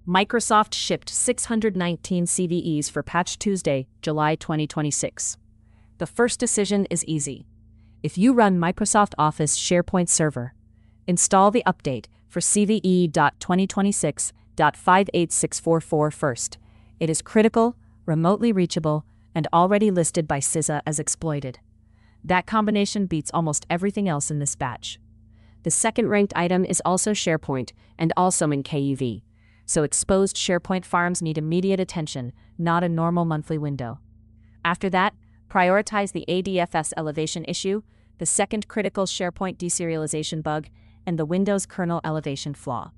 Microsoft shipped 619 CVEs for Patch Tuesday, July 2026. The first decision is easy. If you run Microsoft Office SharePoint Server, install the update for CVE.2026.58644 first. It is critical, remotely reachable, and already listed by CISA as exploited. That combination beats almost everything else in this batch. The second-ranked item is also SharePoint, and also in KEV. So exposed SharePoint farms need immediate attention, not a normal monthly window. After that, prioritize the ADFS elevation issue, the second critical SharePoint deserialization bug, and the Windows kernel elevation flaw.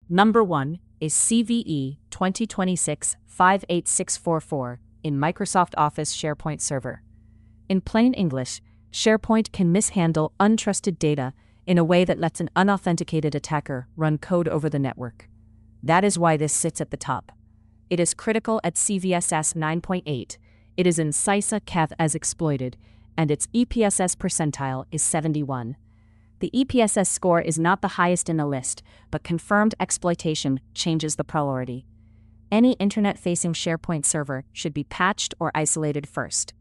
Number 1 is CVE 2026-58644 in Microsoft Office SharePoint Server. In plain English, SharePoint can mishandle untrusted data in a way that lets an unauthenticated attacker run code over the network. That is why this sits at the top. It is critical at CVSS 9.8, it is in CISA KEV as exploited, and its EPSS percentile is 71. The EPSS score is not the highest in the list, but confirmed exploitation changes the priority. Any internet-facing SharePoint server should be patched or isolated first.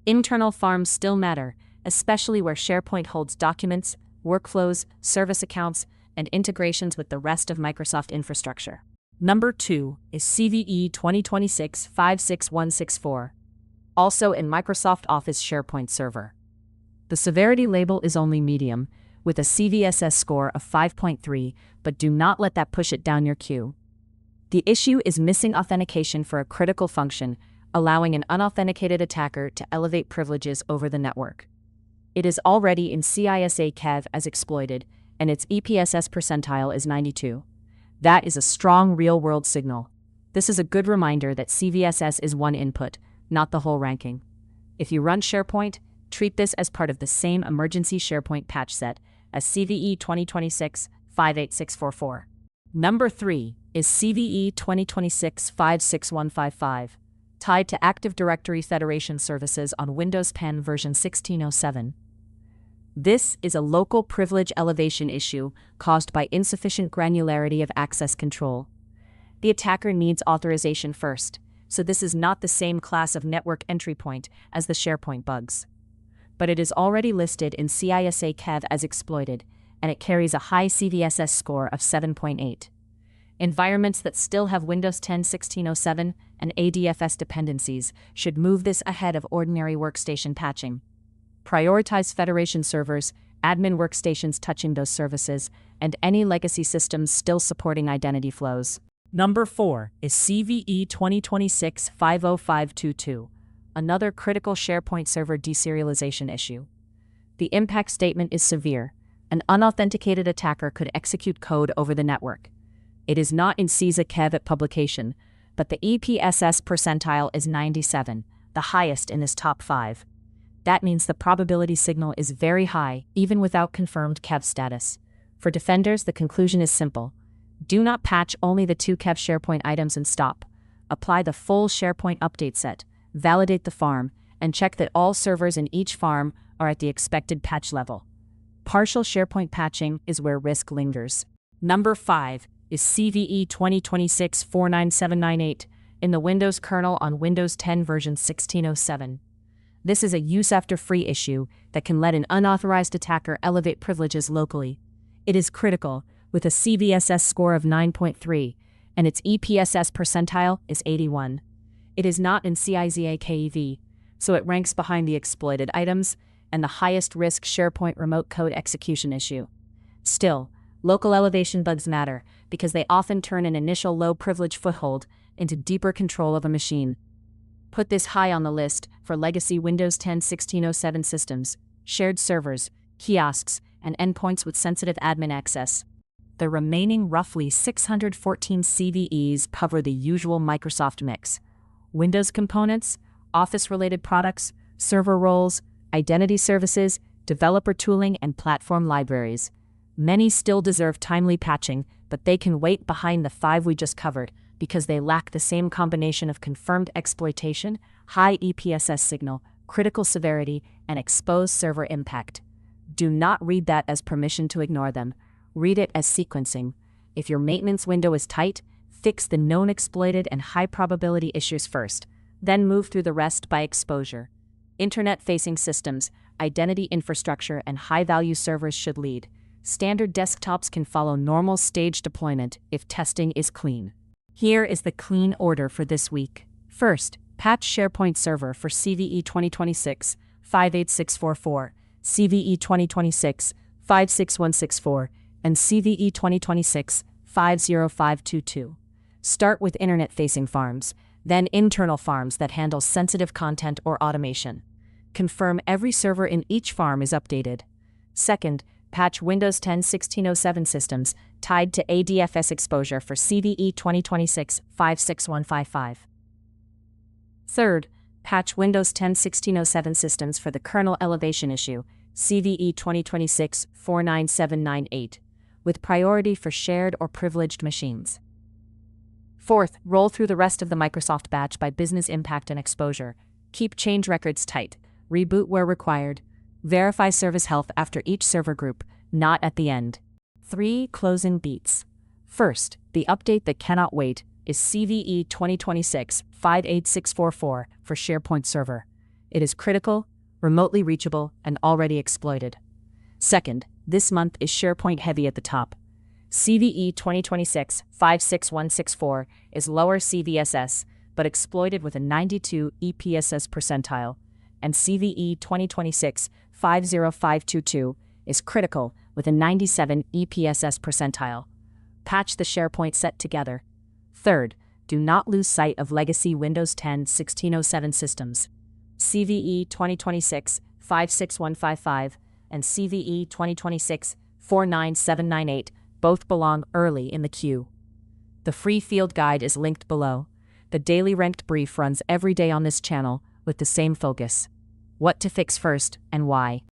Internal farms still matter, especially where SharePoint holds documents, workflows, service accounts, and integrations with the rest of Microsoft infrastructure. Number 2 is CVE 2026-56164, also in Microsoft Office SharePoint Server. The severity label is only medium, with a CVSS score of 5.3, but do not let that push it down your queue. The issue is missing authentication for a critical function, allowing an unauthenticated attacker to elevate privileges over the network. It is already in CISA KEV as exploited, and its EPSS percentile is 92. That is a strong real-world signal. This is a good reminder that CVSS is one input, not the whole ranking. If you run SharePoint, treat this as part of the same emergency SharePoint patch set as CVE 2026-58644. Number 3 is CVE 2026-56155, tied to Active Directory Federation services on Windows 10 version 1607. This is a local privilege elevation issue caused by insufficient granularity of access control. The attacker needs authorization first, so this is not the same class of network entry point as the SharePoint bugs. But it is already listed in CISA KEV as exploited, and it carries a high CVSS score of 7.8. Environments that still have Windows 10 1607 and ADFS dependencies should move this ahead of ordinary workstation patching. Prioritize Federation servers, admin workstations touching those services, and any legacy systems still supporting identity flows. Number 4 is CVE 2026-50522, another critical SharePoint server deserialization issue. The impact statement is severe. An unauthenticated attacker could execute code over the network. It is not in CISA KEV at publication, but the EPSS percentile is 97, the highest in this top 5. That means the probability signal is very high, even without confirmed KEV status. For defenders, the conclusion is simple. Do not patch only the 2 KEV SharePoint items and stop. Apply the full SharePoint update set, validate the farm, and check that all servers in each farm are at the expected patch level. Partial SharePoint patching is where risk lingers. Number 5 is CVE 2026-49798 in the Windows kernel on Windows 10 version 1607. This is a use-after-free issue that can let an unauthorized attacker elevate privileges locally. It is critical, with a CVSS score of 9.3, and its EPSS percentile is 81. It is not in CISA KEV, so it ranks behind the exploited items and the highest-risk SharePoint remote code execution issue. Still, local elevation bugs matter because they often turn an initial low-privilege foothold into deeper control of a machine. Put this high on the list for legacy Windows 10 1607 systems, shared servers, kiosks, and endpoints with sensitive admin access. The remaining roughly 614 CVEs cover the usual Microsoft mix: Windows components, Office-related products, server roles, identity services, developer tooling, and platform libraries. Many still deserve timely patching, but they can wait behind the 5 we just covered because they lack the same combination of confirmed exploitation, high EPSS signal, critical severity, and exposed server impact. Do not read that as permission to ignore them. Read it as sequencing. If your maintenance window is tight, Fix the known exploited and high-probability issues first, then move through the rest by exposure. Internet-facing systems, identity infrastructure, and high-value servers should lead. Standard desktops can follow normal stage deployment if testing is clean. Here is the clean order for this week. First, patch SharePoint Server for CVE 2026 58644, CVE 2026 56164, and CVE 2026 50522. Start with internet-facing farms, then internal farms that handle sensitive content or automation. Confirm every server in each farm is updated. Second, patch Windows 10 1607 systems tied to ADFS exposure for CVE 2026 56155. Third, patch Windows 10 1607 systems for the Kernel Elevation issue, CVE 2026 49798, with priority for shared or privileged machines. Fourth, roll through the rest of the Microsoft batch by business impact and exposure. Keep change records tight, reboot where required, verify service health after each server group, not at the end. 3 close-in beats. First, the update that cannot wait is CVE 2026 58644 for SharePoint Server. It is critical, remotely reachable, and already exploited. Second, this month is SharePoint heavy at the top. CVE 2026 56164 is lower CVSS, but exploited with a 92 EPSS percentile, and CVE 2026 50522 is critical with a 97 EPSS percentile. Patch the SharePoint set together. Third, do not lose sight of legacy Windows 10 1607 systems. CVE 2026 56155 and CVE 2026 49798 both belong early in the queue. The free field guide is linked below. The daily ranked brief runs every day on this channel with the same focus. What to fix first and why.